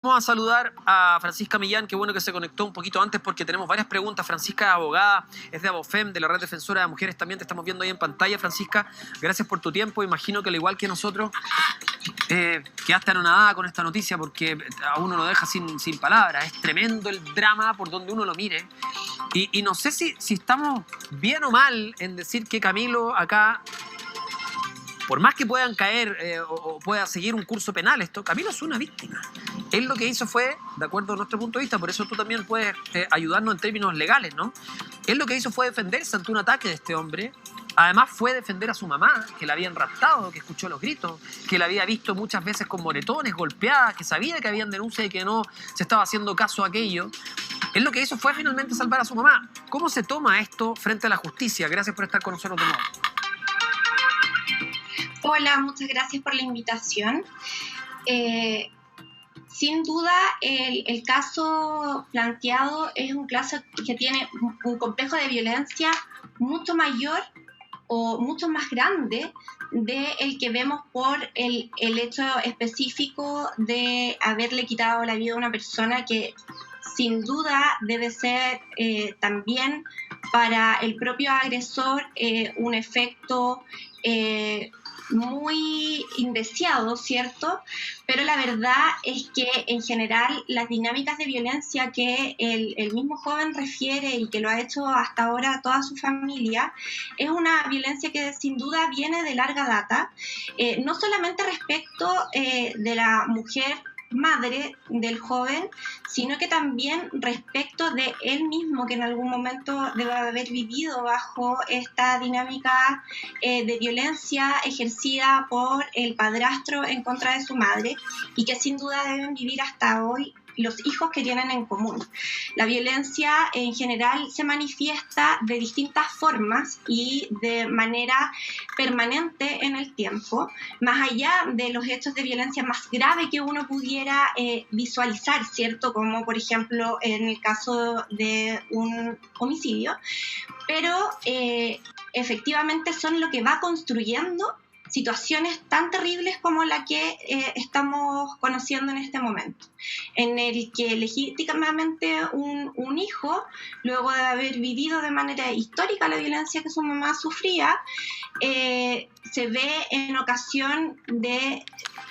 Vamos a saludar a Francisca Millán, qué bueno que se conectó un poquito antes porque tenemos varias preguntas. Francisca es abogada, es de Abofem, de la Red Defensora de Mujeres también, te estamos viendo ahí en pantalla. Francisca, gracias por tu tiempo, imagino que al igual que nosotros quedaste anonadada con esta noticia porque a uno lo deja sin palabras. Es tremendo el drama por donde uno lo mire y no sé si estamos bien o mal en decir que Camilo acá, por más que puedan caer o pueda seguir un curso penal esto, Camilo es una víctima. Él lo que hizo fue, de acuerdo a nuestro punto de vista, por eso tú también puedes ayudarnos en términos legales, ¿no? Él lo que hizo fue defenderse ante un ataque de este hombre. Además fue defender a su mamá, que la habían raptado, que escuchó los gritos, que la había visto muchas veces con moretones, golpeada, que sabía que habían denuncias y que no se estaba haciendo caso a aquello. Él lo que hizo fue finalmente salvar a su mamá. ¿Cómo se toma esto frente a la justicia? Gracias por estar con nosotros de nuevo. Hola, muchas gracias por la invitación. Sin duda, el caso planteado es un caso que tiene un complejo de violencia mucho mayor o mucho más grande del que vemos por el hecho específico de haberle quitado la vida a una persona que sin duda debe ser también para el propio agresor un efecto muy indeseado, ¿cierto? Pero la verdad es que en general las dinámicas de violencia que el mismo joven refiere y que lo ha hecho hasta ahora toda su familia es una violencia que sin duda viene de larga data, no solamente respecto de la mujer madre del joven, sino que también respecto de él mismo, que en algún momento debe haber vivido bajo esta dinámica de violencia ejercida por el padrastro en contra de su madre y que sin duda deben vivir hasta hoy los hijos que tienen en común. La violencia en general se manifiesta de distintas formas y de manera permanente en el tiempo, más allá de los hechos de violencia más graves que uno pudiera visualizar, ¿cierto? Como por ejemplo en el caso de un homicidio, pero efectivamente son lo que va construyendo situaciones tan terribles como la que estamos conociendo en este momento, en el que legítimamente un hijo, luego de haber vivido de manera histórica la violencia que su mamá sufría, se ve en ocasión de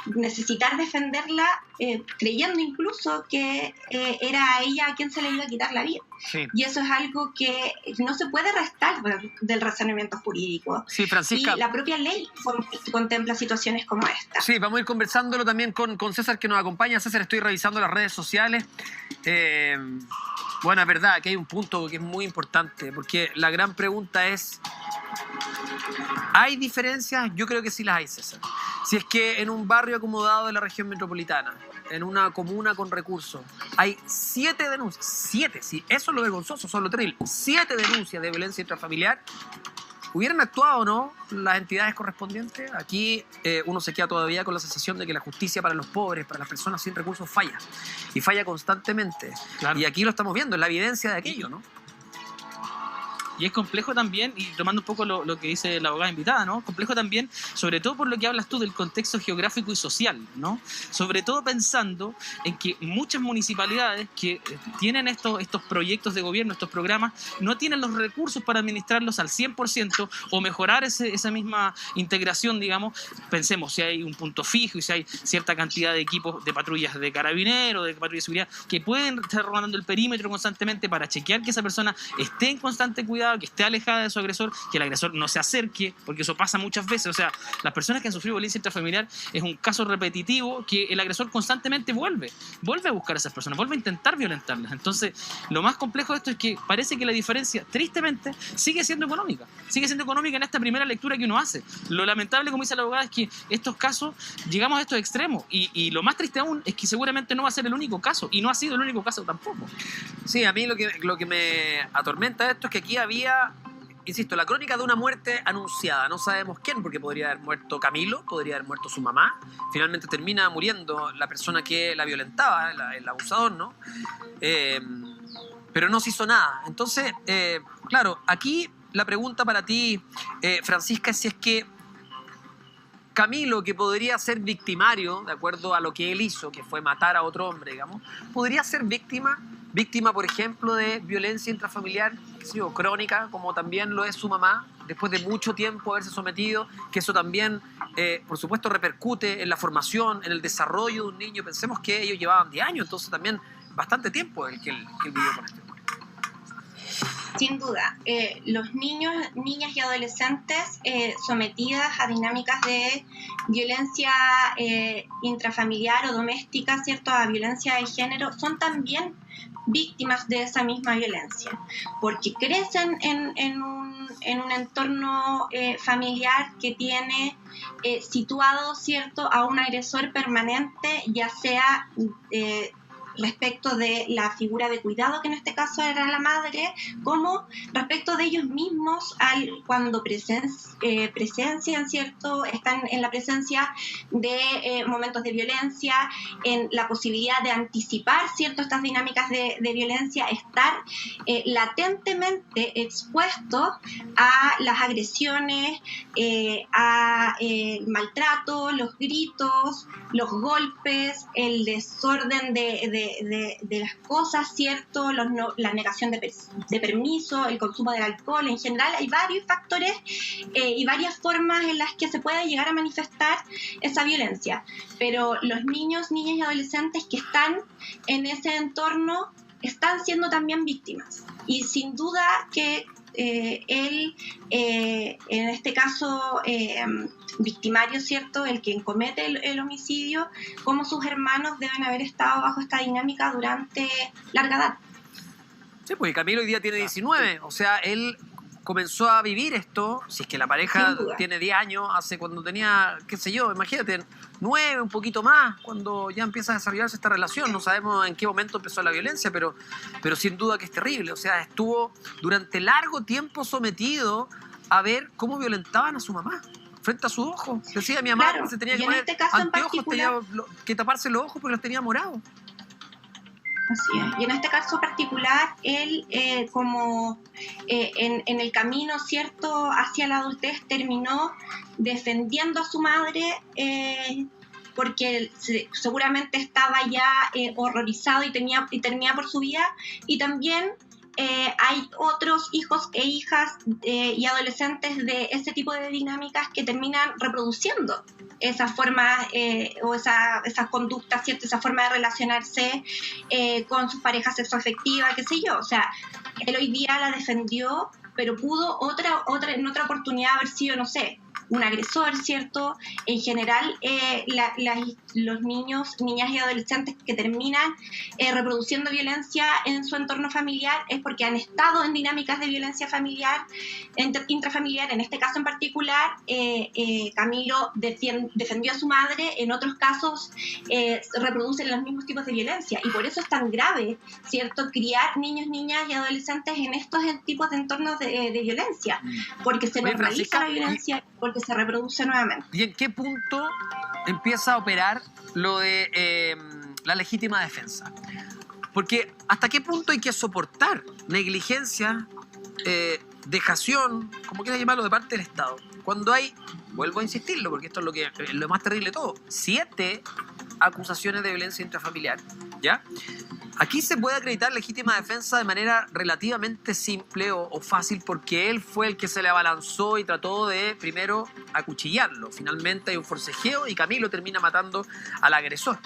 necesitar defenderla, creyendo incluso que era a ella a quien se le iba a quitar la vida. Sí. Y eso es algo que no se puede restar del razonamiento jurídico. Sí, Francisca. Y la propia ley contempla situaciones como esta. Sí, vamos a ir conversándolo también con César, que nos acompaña. César, estoy revisando las redes sociales. Bueno, es verdad que hay un punto que es muy importante, porque la gran pregunta es, ¿hay diferencias? Yo creo que sí las hay, César. Si es que en un barrio acomodado de la región metropolitana, en una comuna con recursos, hay 7 denuncias, 7, sí, eso es lo vergonzoso, eso es lo terrible, 7 denuncias de violencia intrafamiliar, ¿hubieran actuado o no las entidades correspondientes? Aquí uno se queda todavía con la sensación de que la justicia para los pobres, para las personas sin recursos falla, y falla constantemente. Claro. Y aquí lo estamos viendo, es la evidencia de aquello, ¿no? Y es complejo también, y tomando un poco lo que dice la abogada invitada, ¿no? Complejo también, sobre todo por lo que hablas tú del contexto geográfico y social, ¿no? Sobre todo pensando en que muchas municipalidades que tienen estos proyectos de gobierno, estos programas, no tienen los recursos para administrarlos al 100% o mejorar esa misma integración, digamos. Pensemos si hay un punto fijo y si hay cierta cantidad de equipos de patrullas de carabineros, de patrullas de seguridad, que pueden estar rondando el perímetro constantemente para chequear que esa persona esté en constante cuidado, que esté alejada de su agresor, que el agresor no se acerque, porque eso pasa muchas veces. O sea, las personas que han sufrido violencia intrafamiliar es un caso repetitivo que el agresor constantemente vuelve a buscar a esas personas, vuelve a intentar violentarlas. Entonces, lo más complejo de esto es que parece que la diferencia, tristemente, sigue siendo económica en esta primera lectura que uno hace. Lo lamentable, como dice la abogada, es que estos casos, llegamos a estos extremos, y lo más triste aún es que seguramente no va a ser el único caso, y no ha sido el único caso tampoco. Sí, a mí lo que me atormenta de esto es que aquí había, insisto, la crónica de una muerte anunciada. No sabemos quién, porque podría haber muerto Camilo, podría haber muerto su mamá. Finalmente termina muriendo la persona que la violentaba, el abusador, ¿no? Pero no se hizo nada. Entonces, claro, aquí la pregunta para ti, Francisca, es si es que Camilo, que podría ser victimario, de acuerdo a lo que él hizo, que fue matar a otro hombre, digamos, podría ser víctima, por ejemplo, de violencia intrafamiliar, qué sé yo, crónica, como también lo es su mamá, después de mucho tiempo haberse sometido, que eso también, por supuesto, repercute en la formación, en el desarrollo de un niño. Pensemos que ellos llevaban 10 años, entonces también bastante tiempo el que él vivió con esto. Sin duda, los niños, niñas y adolescentes sometidas a dinámicas de violencia intrafamiliar o doméstica, ¿cierto?, a violencia de género, son también víctimas de esa misma violencia, porque crecen en un entorno familiar que tiene situado, ¿cierto?, a un agresor permanente, ya sea respecto de la figura de cuidado, que en este caso era la madre, como respecto de ellos mismos cuando presencian, ¿cierto?, están en la presencia de momentos de violencia, en la posibilidad de anticipar, ¿cierto?, estas dinámicas de violencia, estar latentemente expuestos a las agresiones, a el maltrato, los gritos, los golpes, el desorden de las cosas, ¿cierto?, la negación de permiso, el consumo del alcohol. En general hay varios factores y varias formas en las que se puede llegar a manifestar esa violencia, pero los niños, niñas y adolescentes que están en ese entorno están siendo también víctimas, y sin duda que él, en este caso victimario, ¿cierto?, el quien comete el homicidio, como sus hermanos, deben haber estado bajo esta dinámica durante larga edad. Sí, pues Camilo hoy día tiene 19, o sea, él comenzó a vivir esto, si es que la pareja tiene 10 años, hace cuando tenía, qué sé yo, imagínate, 9, un poquito más, cuando ya empieza a desarrollarse esta relación. No sabemos en qué momento empezó la violencia, pero sin duda que es terrible. O sea, estuvo durante largo tiempo sometido a ver cómo violentaban a su mamá frente a sus ojos. Decía mi mamá, que se tenía que poner anteojos, tenía que taparse los ojos porque los tenía morados. Así es. Y en este caso particular, él como en el camino, ¿cierto?, hacia la adultez, terminó defendiendo a su madre porque seguramente estaba ya horrorizado y temía por su vida, y también hay otros hijos e hijas y adolescentes de ese tipo de dinámicas que terminan reproduciendo esas formas o esas conductas, ¿cierto?, esa forma de relacionarse con sus parejas sexoafectivas, qué sé yo. O sea, él hoy día la defendió, pero pudo en otra oportunidad haber sido, no sé, un agresor, ¿cierto? En general, los niños, niñas y adolescentes que terminan reproduciendo violencia en su entorno familiar es porque han estado en dinámicas de violencia familiar, intrafamiliar. En este caso en particular, Camilo defendió a su madre, en otros casos reproducen los mismos tipos de violencia, y por eso es tan grave, ¿cierto?, criar niños, niñas y adolescentes en estos tipos de entornos de violencia, porque se normaliza la violencia, porque se reproduce nuevamente. ¿Y en qué punto empieza a operar lo de la legítima defensa? Porque ¿hasta qué punto hay que soportar negligencia, dejación, como quieras llamarlo, de parte del Estado? Cuando hay, vuelvo a insistirlo, porque esto es lo más terrible de todo, 7 acusaciones de violencia intrafamiliar, ¿ya? Aquí se puede acreditar legítima defensa de manera relativamente simple o fácil, porque él fue el que se le abalanzó y trató de primero acuchillarlo. Finalmente hay un forcejeo y Camilo termina matando al agresor.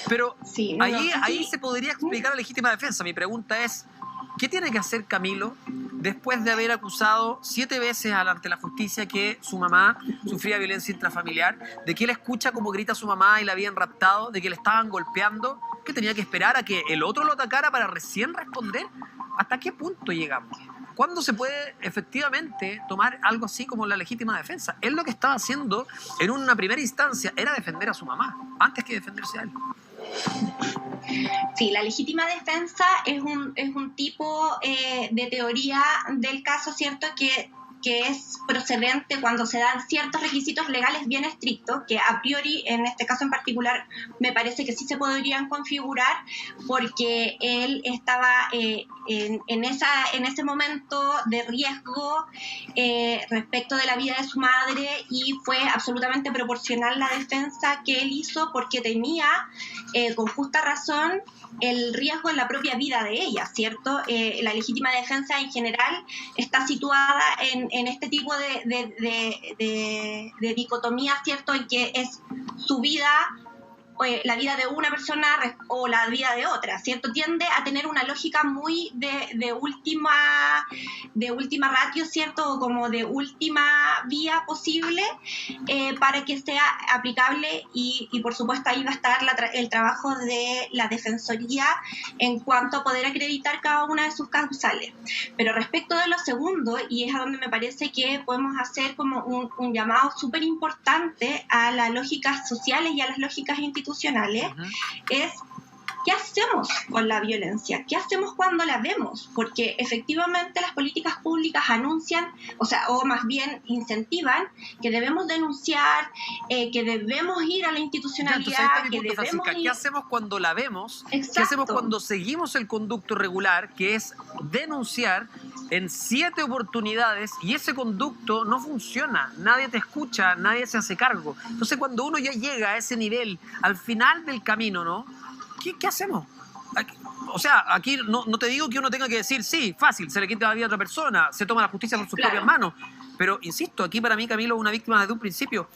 Pero sí, ahí se podría explicar la legítima defensa. Mi pregunta es, ¿qué tiene que hacer Camilo después de haber acusado 7 veces ante la justicia que su mamá sufría violencia intrafamiliar, de que él escucha cómo grita a su mamá y la habían raptado, de que le estaban golpeando, que tenía que esperar a que el otro lo atacara para recién responder? ¿Hasta qué punto llegamos? ¿Cuándo se puede efectivamente tomar algo así como la legítima defensa? Él lo que estaba haciendo en una primera instancia era defender a su mamá, antes que defenderse a él. Sí, la legítima defensa es un tipo de teoría del caso, ¿cierto?, que es procedente cuando se dan ciertos requisitos legales bien estrictos, que a priori, en este caso en particular, me parece que sí se podrían configurar, porque él estaba en ese momento de riesgo respecto de la vida de su madre, y fue absolutamente proporcional la defensa que él hizo porque temía, con justa razón, el riesgo en la propia vida de ella, ¿cierto? La legítima defensa en general está situada en este tipo de dicotomía, ¿cierto? En que es su vida, la vida de una persona o la vida de otra, ¿cierto? Tiende a tener una lógica muy de última ratio, ¿cierto? O como de última vía posible, para que sea aplicable, y por supuesto ahí va a estar el trabajo de la Defensoría en cuanto a poder acreditar cada una de sus causales. Pero respecto de lo segundo, y es a donde me parece que podemos hacer como un llamado súper importante a las lógicas sociales y a las lógicas institucionales, es ¿qué hacemos con la violencia? ¿Qué hacemos cuando la vemos? Porque efectivamente las políticas públicas anuncian, o más bien incentivan, que debemos denunciar, que debemos ir a la institucionalidad, que debemos Francisca, ir... ¿qué hacemos cuando la vemos? Exacto. ¿Qué hacemos cuando seguimos el conducto regular, que es denunciar en 7 oportunidades, y ese conducto no funciona? Nadie te escucha, nadie se hace cargo. Entonces, cuando uno ya llega a ese nivel, al final del camino, ¿no? ¿Qué hacemos? O sea, aquí no te digo que uno tenga que decir, sí, fácil, se le quita la vida a otra persona, se toma la justicia por sus propias manos. Pero, insisto, aquí para mí Camilo es una víctima desde un principio.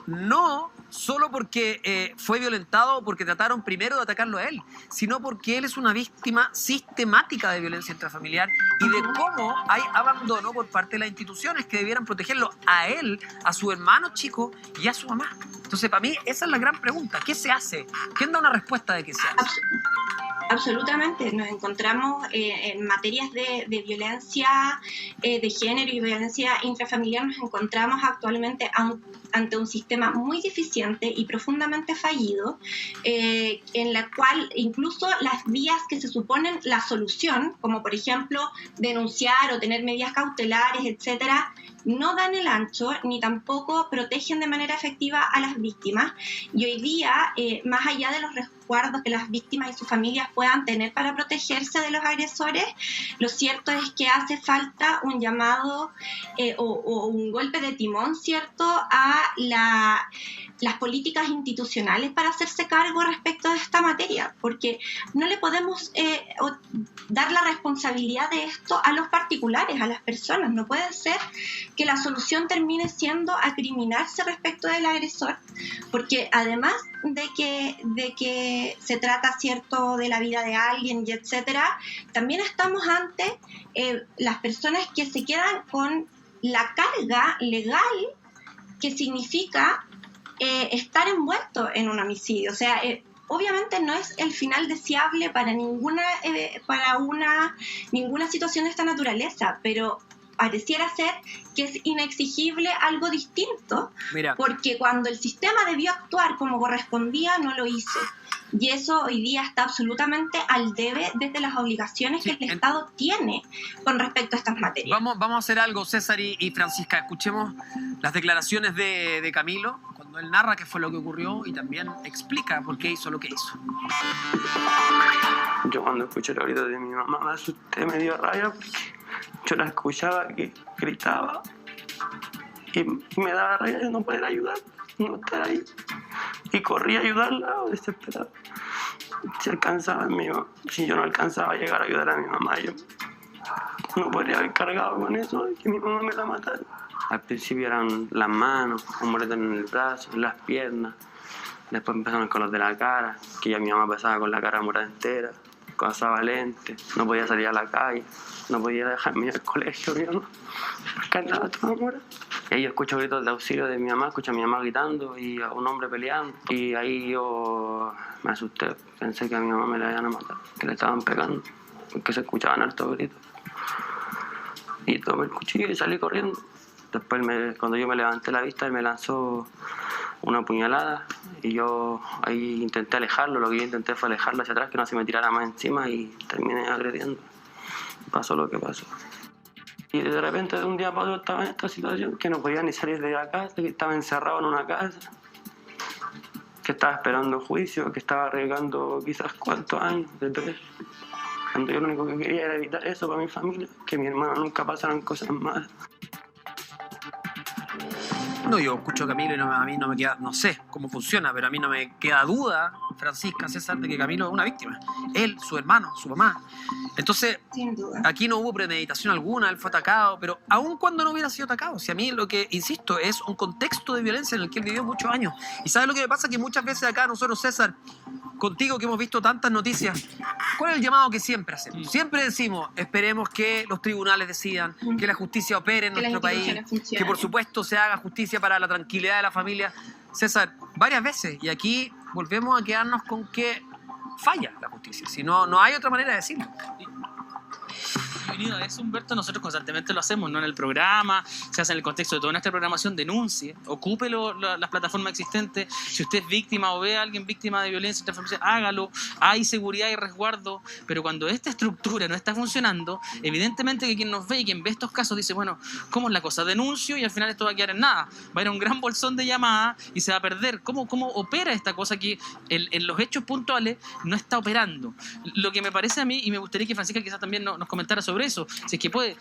No solo porque fue violentado o porque trataron primero de atacarlo a él, sino porque él es una víctima sistemática de violencia intrafamiliar y de cómo hay abandono por parte de las instituciones que debieran protegerlo a él, a su hermano chico y a su mamá. Entonces, para mí, esa es la gran pregunta. ¿Qué se hace? ¿Quién da una respuesta de qué se hace? Absolutamente, nos encontramos en materias de violencia de género y violencia intrafamiliar, nos encontramos actualmente ante un sistema muy deficiente y profundamente fallido, en la cual incluso las vías que se suponen la solución, como por ejemplo denunciar o tener medidas cautelares, etcétera, no dan el ancho ni tampoco protegen de manera efectiva a las víctimas. Y hoy día, más allá de los resguardos que las víctimas y sus familias puedan tener para protegerse de los agresores, lo cierto es que hace falta un llamado o un golpe de timón, ¿cierto?, a las políticas institucionales para hacerse cargo respecto de esta materia, porque no le podemos dar la responsabilidad de esto a los particulares, a las personas. No puede ser que la solución termine siendo acriminarse respecto del agresor, porque además de que se trata, cierto, de la vida de alguien y etcétera, también estamos ante las personas que se quedan con la carga legal que significa estar envuelto en un homicidio. O sea, obviamente no es el final deseable para ninguna situación de esta naturaleza, pero pareciera ser que es inexigible algo distinto. Mira, porque cuando el sistema debió actuar como correspondía, no lo hizo. Y eso hoy día está absolutamente al debe desde las obligaciones que el Estado tiene con respecto a estas materias. Vamos a hacer algo, César y Francisca. Escuchemos las declaraciones de Camilo, cuando él narra qué fue lo que ocurrió y también explica por qué hizo lo que hizo. Yo cuando escuché los gritos de mi mamá me asusté, me dio rabia porque yo la escuchaba que gritaba y me daba rabia de no poder ayudar, no estar ahí. Y corrí a ayudarla desesperado. Si yo no alcanzaba a llegar a ayudar a mi mamá, yo no podría haber cargado con eso y que mi mamá me la matara. Al principio eran las manos, un moretón en el brazo, las piernas. Después empezaron con los de la cara, que ya mi mamá pasaba con la cara morada entera, usaba lentes, no podía salir a la calle, no podía dejarme ir al colegio, ¿no? Porque andaba toda morada. Y ahí yo escucho gritos de auxilio de mi mamá, escucho a mi mamá gritando y a un hombre peleando. Y ahí yo me asusté, pensé que a mi mamá me la iban a matar, que le estaban pegando, porque se escuchaban altos gritos. Y tomé el cuchillo y salí corriendo. Después, cuando yo me levanté la vista, él me lanzó una puñalada y yo ahí intenté alejarlo. Lo que yo intenté fue alejarlo hacia atrás, que no se me tirara más encima, y terminé agrediendo. Pasó lo que pasó. Y de repente, de un día para otro, estaba en esta situación, que no podía ni salir de la casa, que estaba encerrado en una casa, que estaba esperando juicio, que estaba arriesgando quizás cuántos años de preso. Cuando yo lo único que quería era evitar eso para mi familia, que mi hermano nunca pasaran cosas malas. No, yo escucho a Camilo y a mí no me queda, no sé cómo funciona, pero a mí no me queda duda, Francisca, César, de que Camilo es una víctima. Él, su hermano, su mamá. Entonces, Sin duda. aquí no hubo premeditación alguna, él fue atacado, pero aun cuando no hubiera sido atacado, si a mí lo que, insisto, es un contexto de violencia en el que él vivió muchos años. Y ¿sabes lo que me pasa? Que muchas veces acá nosotros, César, contigo que hemos visto tantas noticias, ¿cuál es el llamado que siempre hacemos? Siempre decimos, esperemos que los tribunales decidan, que la justicia opere en Que las nuestro país, instituciones funcionen. que por supuesto se haga justicia para la tranquilidad de la familia. César, varias veces, y aquí volvemos a quedarnos con que falla la justicia, si no, no hay otra manera de decirlo. Y unido a eso, Humberto, nosotros constantemente lo hacemos, ¿no? En el programa, se hace en el contexto de toda nuestra programación, denuncie, ocupe las plataformas existentes. Si usted es víctima o ve a alguien víctima de violencia intrafamiliar, hágalo. Hay seguridad y resguardo, pero cuando esta estructura no está funcionando, evidentemente que quien nos ve y quien ve estos casos dice, bueno, ¿cómo es la cosa? Denuncio y al final esto va a quedar en nada. Va a ir a un gran bolsón de llamadas y se va a perder. ¿Cómo opera esta cosa que en los hechos puntuales no está operando? Lo que me parece a mí, y me gustaría que Francisca quizás también nos comentara sobre eso, si es que puede.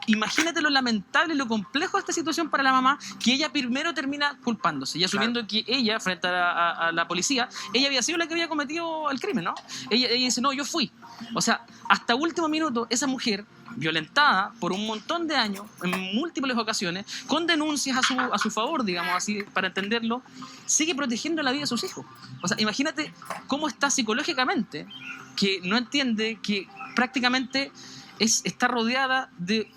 Imagínate lo lamentable y lo complejo de esta situación para la mamá, que ella primero termina culpándose y asumiendo que ella, frente a la policía, ella había sido la que había cometido el crimen, ¿no? Ella dice, no, yo fui. O sea, hasta último minuto, esa mujer, violentada por un montón de años, en múltiples ocasiones, con denuncias a su favor, digamos así, para entenderlo, sigue protegiendo la vida de sus hijos. O sea, imagínate cómo está psicológicamente, que no entiende que prácticamente está rodeada de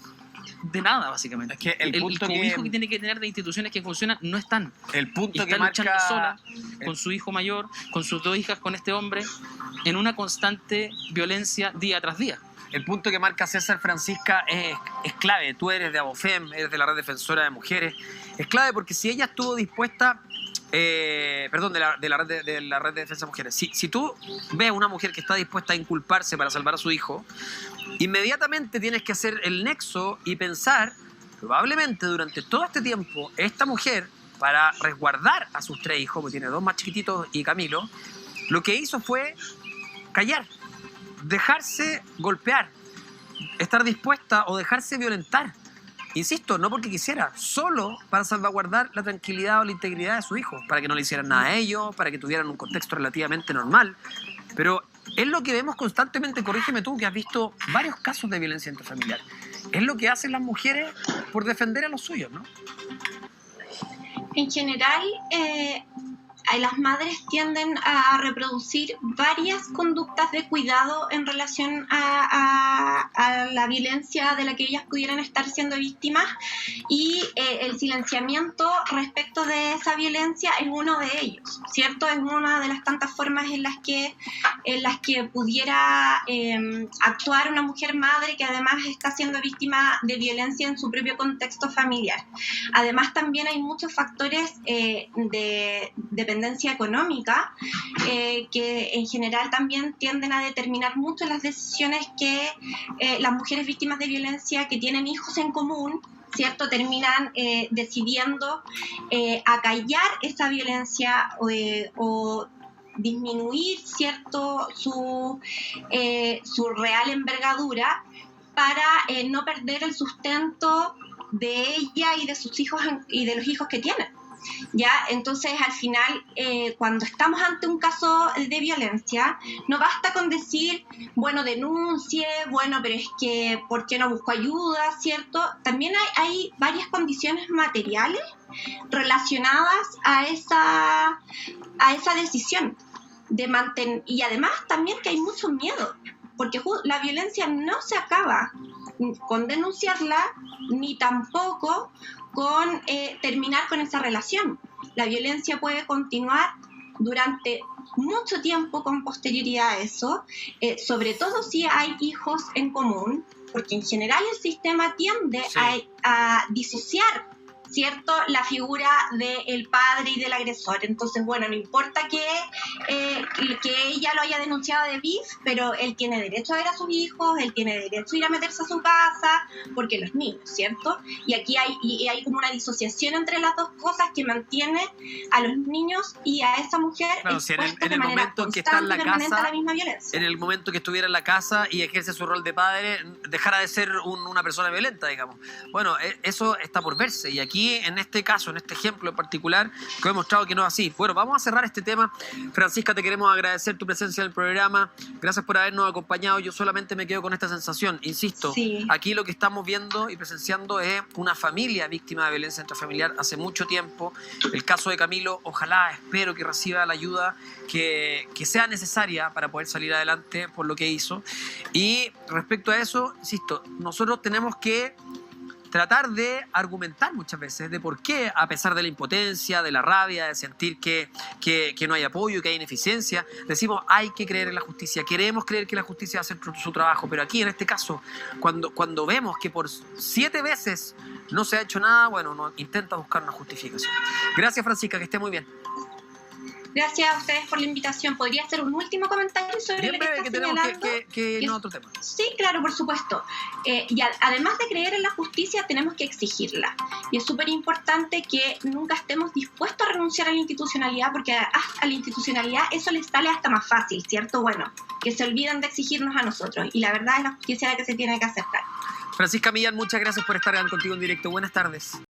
nada, básicamente. Es que el punto cobijo que tiene que tener de instituciones que funcionan no están. El punto Y que está luchando marca sola, con su hijo mayor, con sus 2 hijas, con este hombre, en una constante violencia día tras día. El punto que marca César, Francisca, es clave. Tú eres de Abofem, eres de la Red Defensora de Mujeres. Es clave porque si ella estuvo dispuesta... perdón, de la red de defensa de mujeres. Si tú ves a una mujer que está dispuesta a inculparse para salvar a su hijo, inmediatamente tienes que hacer el nexo y pensar, probablemente durante todo este tiempo, esta mujer, para resguardar a sus 3 hijos, porque tiene 2 más chiquititos y Camilo, lo que hizo fue callar, dejarse golpear, estar dispuesta o dejarse violentar. Insisto, no porque quisiera, solo para salvaguardar la tranquilidad o la integridad de su hijo, para que no le hicieran nada a ellos, para que tuvieran un contexto relativamente normal. Pero es lo que vemos constantemente, corrígeme tú, que has visto varios casos de violencia intrafamiliar. Es lo que hacen las mujeres por defender a los suyos, ¿no? En general, las madres tienden a reproducir varias conductas de cuidado en relación a la violencia de la que ellas pudieran estar siendo víctimas, y el silenciamiento respecto de esa violencia es uno de ellos, ¿cierto? Es una de las tantas formas en las que pudiera actuar una mujer madre que además está siendo víctima de violencia en su propio contexto familiar. Además, también hay muchos factores de dependencia económica que en general también tienden a determinar mucho las decisiones que las mujeres víctimas de violencia que tienen hijos en común, ¿cierto?, terminan decidiendo acallar esa violencia o disminuir, ¿cierto?, su real envergadura para no perder el sustento de ella y de sus hijos y de los hijos que tienen. ¿Ya? Entonces, al final, cuando estamos ante un caso de violencia, no basta con decir, bueno, denuncie, bueno, pero es que, ¿por qué no busco ayuda? ¿Cierto? También hay varias condiciones materiales relacionadas a esa decisión de mantener, y además también que hay mucho miedo, porque la violencia no se acaba con denunciarla, ni tampoco con terminar con esa relación. La violencia puede continuar durante mucho tiempo con posterioridad a eso, sobre todo si hay hijos en común, porque en general el sistema tiende a disociar, ¿cierto?, la figura del padre y del agresor. Entonces, bueno, no importa que ella lo haya denunciado de BIF, pero él tiene derecho a ver a sus hijos, él tiene derecho a ir a meterse a su casa, porque los niños, ¿cierto? Y aquí hay como una disociación entre las dos cosas que mantiene a los niños y a esa mujer claro, si expuesta en el de manera momento que está en la permanente casa, a la misma violencia. en el momento que estuviera en la casa y ejerce su rol de padre, dejara de ser una persona violenta, digamos. Bueno, eso está por verse, y aquí en este caso, en este ejemplo en particular, que he demostrado que no es así. Bueno, vamos a cerrar este tema. Francisca, te queremos agradecer tu presencia en el programa, gracias por habernos acompañado. Yo solamente me quedo con esta sensación, insisto, Sí. aquí lo que estamos viendo y presenciando es una familia víctima de violencia intrafamiliar hace mucho tiempo. El caso de Camilo, ojalá, espero que reciba la ayuda que sea necesaria para poder salir adelante por lo que hizo. Y respecto a eso, insisto, nosotros tenemos que tratar de argumentar muchas veces de por qué, a pesar de la impotencia, de la rabia, de sentir que no hay apoyo, que hay ineficiencia, decimos hay que creer en la justicia, queremos creer que la justicia va a hacer su trabajo, pero aquí en este caso, cuando vemos que por 7 veces no se ha hecho nada, bueno, uno intenta buscar una justificación. Gracias, Francisca, que esté muy bien. Gracias a ustedes por la invitación. ¿Podría hacer un último comentario sobre Bien lo que breve, está que tenemos señalando? que ir a otro tema. Sí, claro, por supuesto. Además de creer en la justicia, tenemos que exigirla. Y es súper importante que nunca estemos dispuestos a renunciar a la institucionalidad, porque a la institucionalidad eso les sale hasta más fácil, ¿cierto? Bueno, que se olvidan de exigirnos a nosotros. Y la verdad es la justicia la que se tiene que aceptar. Francisca Millán, muchas gracias por estar contigo en directo. Buenas tardes.